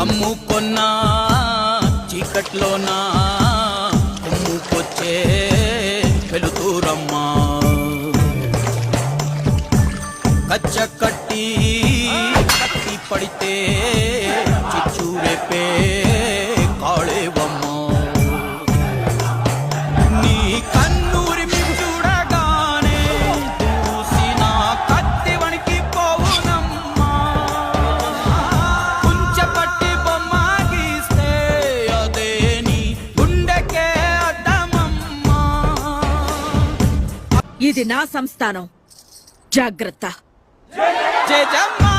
అమ్ముకొన్నా చీకట్లోనా కొమ్ముకొచ్చే వెలుతురమ్మా కచ్చ కట్టి కత్తి పడితే చిచ్చు రేపే కాళేవమ్మా నీ కన్నూరి మీ చూడగానే చూసిన కత్తి వణికి పోవునమ్మా కుంచెపట్టి బొమ్మ గీస్తే అదే నీ గుండెకే అడ్డమమ్మా ఇది నా సంస్థానం, జాగ్రత్త. జయజమ్మా